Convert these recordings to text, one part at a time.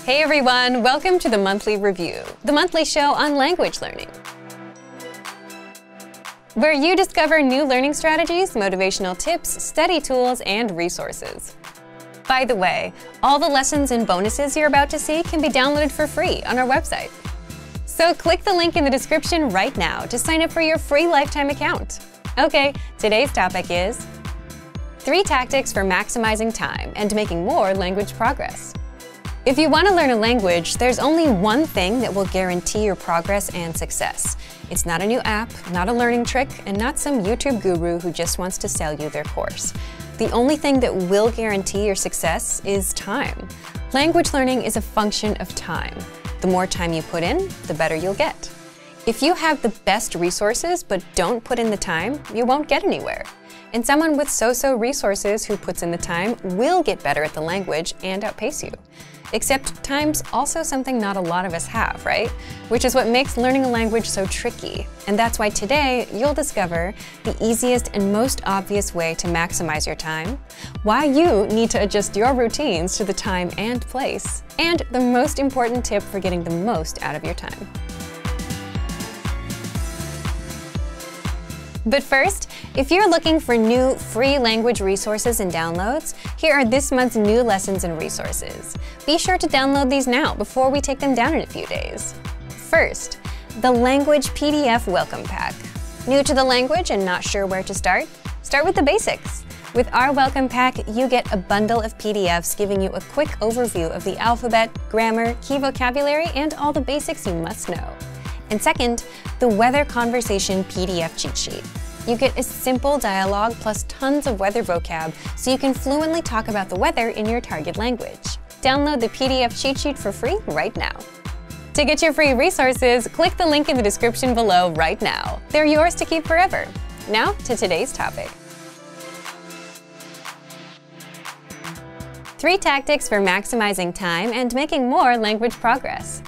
Hey everyone, welcome to the Monthly Review, the monthly show on language learning, where you discover new learning strategies, motivational tips, study tools, and resources. By the way, all the lessons and bonuses you're about to see can be downloaded for free on our website. So click the link in the description right now to sign up for your free lifetime account. Okay, today's topic is 3 tactics for maximizing time and making more language progress. If you want to learn a language, there's only one thing that will guarantee your progress and success. It's not a new app, not a learning trick, and not some YouTube guru who just wants to sell you their course. The only thing that will guarantee your success is time. Language learning is a function of time. The more time you put in, the better you'll get. If you have the best resources but don't put in the time, you won't get anywhere. And someone with so-so resources who puts in the time will get better at the language and outpace you. Except time's also something not a lot of us have, right? Which is what makes learning a language so tricky. And that's why today you'll discover the easiest and most obvious way to maximize your time, why you need to adjust your routines to the time and place, and the most important tip for getting the most out of your time. But first, if you're looking for new free language resources and downloads, here are this month's new lessons and resources. Be sure to download these now before we take them down in a few days. First, the Language PDF Welcome Pack. New to the language and not sure where to start? Start with the basics. With our Welcome Pack, you get a bundle of PDFs giving you a quick overview of the alphabet, grammar, key vocabulary, and all the basics you must know. And second, the Weather Conversation PDF cheat sheet. You get a simple dialogue plus tons of weather vocab so you can fluently talk about the weather in your target language. Download the PDF cheat sheet for free right now. To get your free resources, click the link in the description below right now. They're yours to keep forever. Now to today's topic. 3 tactics for maximizing time and making more language progress.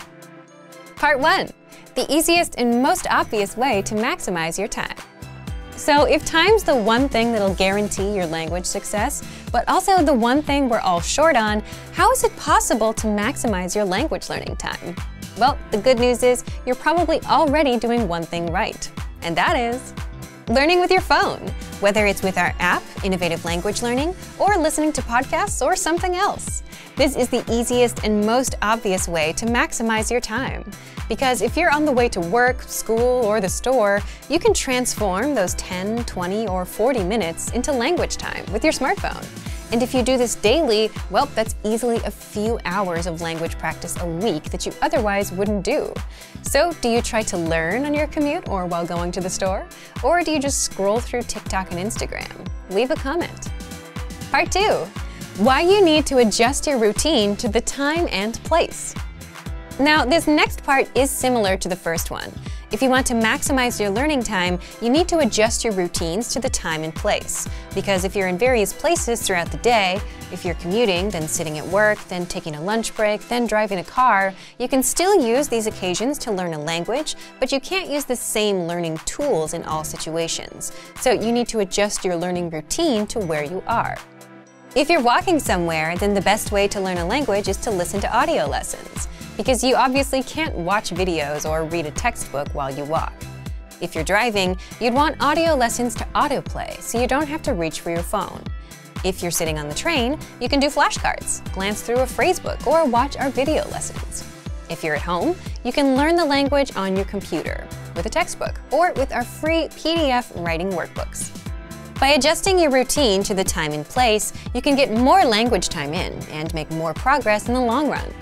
Part 1. The easiest and most obvious way to maximize your time. So if time's the one thing that'll guarantee your language success, but also the one thing we're all short on, how is it possible to maximize your language learning time? Well, the good news is you're probably already doing one thing right, and that is learning with your phone, whether it's with our app, Innovative Language Learning, or listening to podcasts or something else. This is the easiest and most obvious way to maximize your time. Because if you're on the way to work, school, or the store, you can transform those 10, 20, or 40 minutes into language time with your smartphone. And if you do this daily, well, that's easily a few hours of language practice a week that you otherwise wouldn't do. So, do you try to learn on your commute or while going to the store? Or do you just scroll through TikTok and Instagram? Leave a comment. Part 2. Why you need to adjust your routine to the time and place. Now, this next part is similar to the first one. If you want to maximize your learning time, you need to adjust your routines to the time and place. Because if you're in various places throughout the day, if you're commuting, then sitting at work, then taking a lunch break, then driving a car, you can still use these occasions to learn a language, but you can't use the same learning tools in all situations. So you need to adjust your learning routine to where you are. If you're walking somewhere, then the best way to learn a language is to listen to audio lessons, because you obviously can't watch videos or read a textbook while you walk. If you're driving, you'd want audio lessons to autoplay so you don't have to reach for your phone. If you're sitting on the train, you can do flashcards, glance through a phrasebook, or watch our video lessons. If you're at home, you can learn the language on your computer, with a textbook, or with our free PDF writing workbooks. By adjusting your routine to the time and place, you can get more language time in and make more progress in the long run.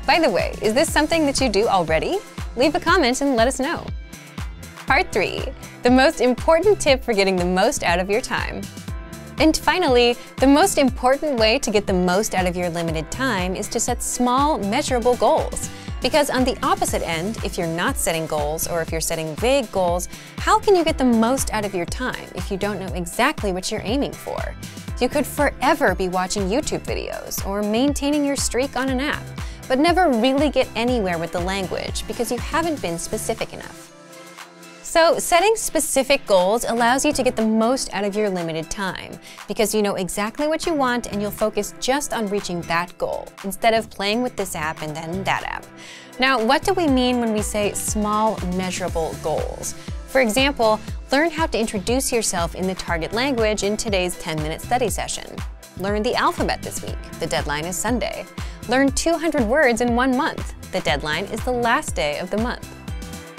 By the way, is this something that you do already? Leave a comment and let us know. Part 3. The most important tip for getting the most out of your time. And finally, the most important way to get the most out of your limited time is to set small, measurable goals. Because on the opposite end, if you're not setting goals or if you're setting vague goals, how can you get the most out of your time if you don't know exactly what you're aiming for? You could forever be watching YouTube videos or maintaining your streak on an app, but never really get anywhere with the language because you haven't been specific enough. So, setting specific goals allows you to get the most out of your limited time, because you know exactly what you want and you'll focus just on reaching that goal, instead of playing with this app and then that app. Now, what do we mean when we say small, measurable goals? For example, learn how to introduce yourself in the target language in today's 10-minute study session. Learn the alphabet this week. The deadline is Sunday. Learn 200 words in 1 month. The deadline is the last day of the month.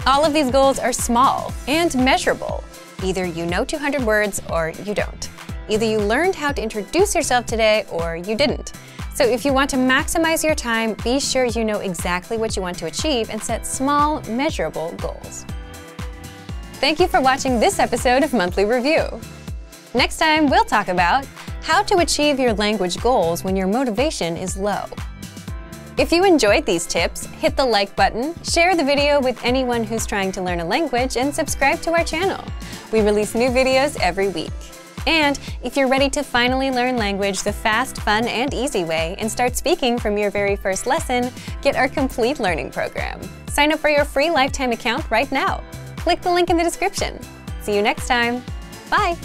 All of these goals are small and measurable. Either you know 200 words or you don't. Either you learned how to introduce yourself today or you didn't. So if you want to maximize your time, be sure you know exactly what you want to achieve and set small, measurable goals. Thank you for watching this episode of Monthly Review. Next time, we'll talk about how to achieve your language goals when your motivation is low. If you enjoyed these tips, hit the like button, share the video with anyone who's trying to learn a language, and subscribe to our channel. We release new videos every week. And if you're ready to finally learn language the fast, fun, and easy way and start speaking from your very first lesson, get our complete learning program. Sign up for your free lifetime account right now. Click the link in the description. See you next time. Bye!